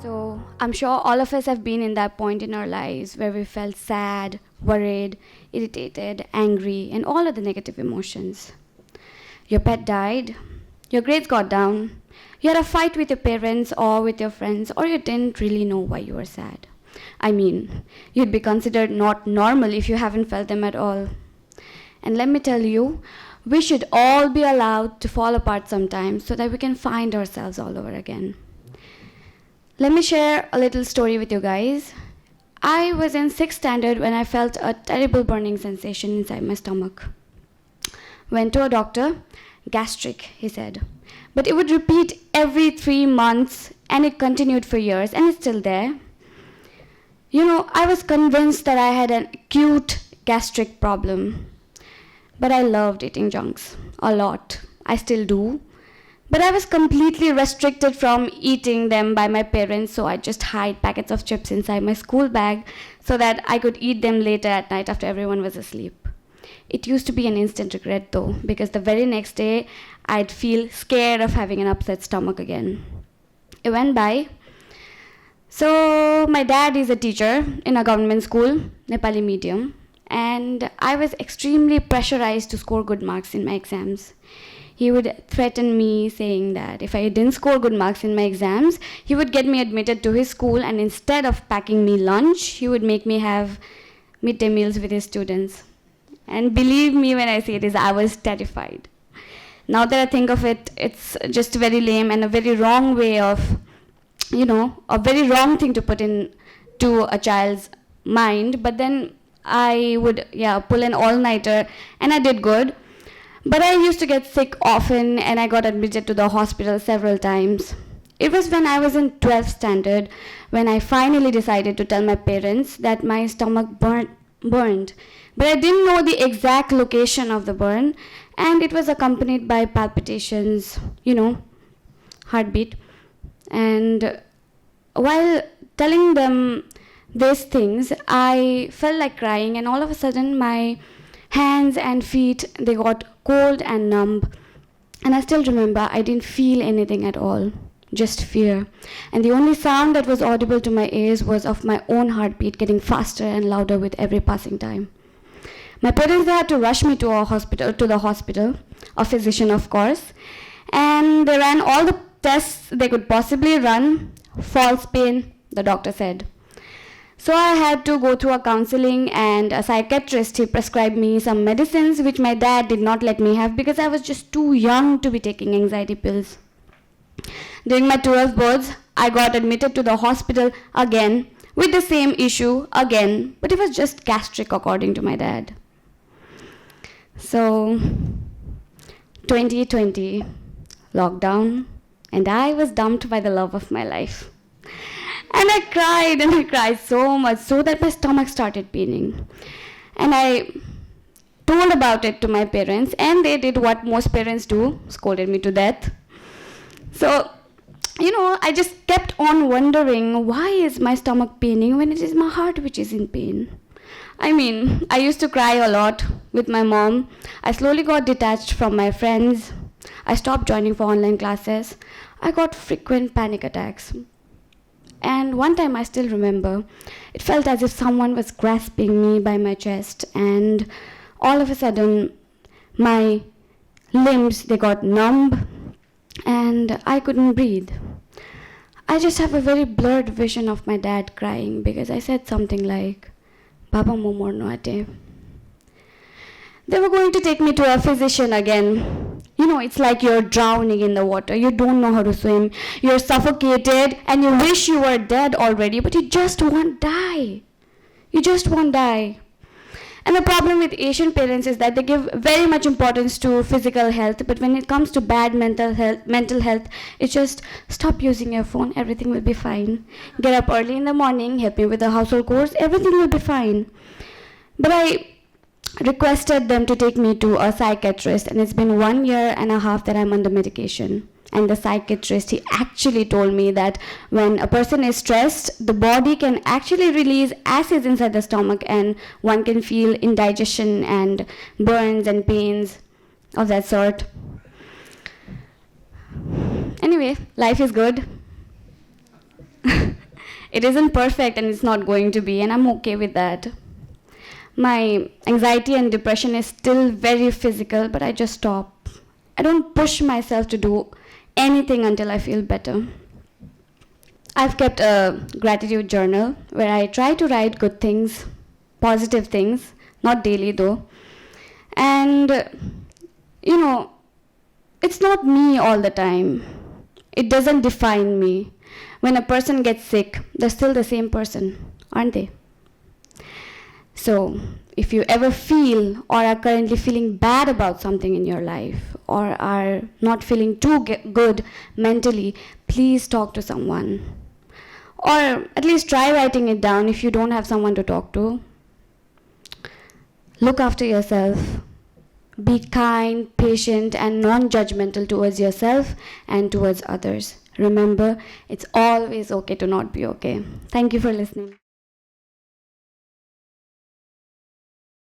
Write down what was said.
So I'm sure all of us have been in that point in our lives where we felt sad, worried, irritated, angry, and all of the negative emotions. Your pet died, your grades got down, you had a fight with your parents or with your friends, or you didn't really know why you were sad. I mean, you'd be considered not normal if you haven't felt them at all. And let me tell you, we should all be allowed to fall apart sometimes so that we can find ourselves all over again. Let me share a little story with you guys. I was in 6th standard when I felt a terrible burning sensation inside my stomach. Went to a doctor, gastric, he said. But it would repeat every 3 months and it continued for years and it's still there. I was convinced that I had an acute gastric problem. But I loved eating junks a lot. I still do. But I was completely restricted from eating them by my parents, so I just hide packets of chips inside my school bag so that I could eat them later at night after everyone was asleep. It used to be an instant regret though, because the very next day I'd feel scared of having an upset stomach again. It went by. So my dad is a teacher in a government school, Nepali medium, and I was extremely pressurized to score good marks in my exams. He would threaten me saying that if I didn't score good marks in my exams, he would get me admitted to his school, and instead of packing me lunch, he would make me have midday meals with his students. And believe me when I say this, I was terrified. Now that I think of it, it's just very lame and a very wrong way of, a very wrong thing to put into a child's mind. But then I would, pull an all-nighter, and I did good. But I used to get sick often, and I got admitted to the hospital several times. It was when I was in 12th standard when I finally decided to tell my parents that my stomach burned. But I didn't know the exact location of the burn, and it was accompanied by palpitations, heartbeat. And while telling them these things, I felt like crying, and all of a sudden my hands and feet, they got cold and numb. And I still remember I didn't feel anything at all, just fear. And the only sound that was audible to my ears was of my own heartbeat getting faster and louder with every passing time. My parents, they had to rush me to the hospital, a physician of course, and they ran all the tests they could possibly run. False pain, the doctor said. So I had to go through a counseling, and a psychiatrist, he prescribed me some medicines which my dad did not let me have because I was just too young to be taking anxiety pills. During my 12th boards, I got admitted to the hospital again with the same issue again, but it was just gastric according to my dad. So, 2020, lockdown, and I was dumped by the love of my life. And I cried so much so that my stomach started paining. And I told about it to my parents, and they did what most parents do, scolded me to death. So, I just kept on wondering, why is my stomach paining when it is my heart which is in pain? I used to cry a lot with my mom. I slowly got detached from my friends. I stopped joining for online classes. I got frequent panic attacks. And one time I still remember, it felt as if someone was grasping me by my chest, and all of a sudden my limbs, they got numb and I couldn't breathe. I just have a very blurred vision of my dad crying because I said something like, "Baba mo morno ate." They were going to take me to a physician again. It's like you're drowning in the water. You don't know how to swim. You're suffocated and you wish you were dead already, but you just won't die. You just won't die. And the problem with Asian parents is that they give very much importance to physical health, but when it comes to bad mental health, it's just stop using your phone, everything will be fine. Get up early in the morning, help me with the household chores, everything will be fine. But I requested them to take me to a psychiatrist, and it's been 1.5 years that I'm under medication. And the psychiatrist, he actually told me that when a person is stressed, the body can actually release acids inside the stomach, and one can feel indigestion and burns and pains of that sort. Anyway, life is good. It isn't perfect and it's not going to be, and I'm okay with that. My anxiety and depression is still very physical, but I just stop. I don't push myself to do anything until I feel better. I've kept a gratitude journal where I try to write good things, positive things, not daily though. And, it's not me all the time. It doesn't define me. When a person gets sick, they're still the same person, aren't they? So, if you ever feel or are currently feeling bad about something in your life or are not feeling too good mentally, please talk to someone. Or at least try writing it down if you don't have someone to talk to. Look after yourself. Be kind, patient, and non-judgmental towards yourself and towards others. Remember, it's always okay to not be okay. Thank you for listening.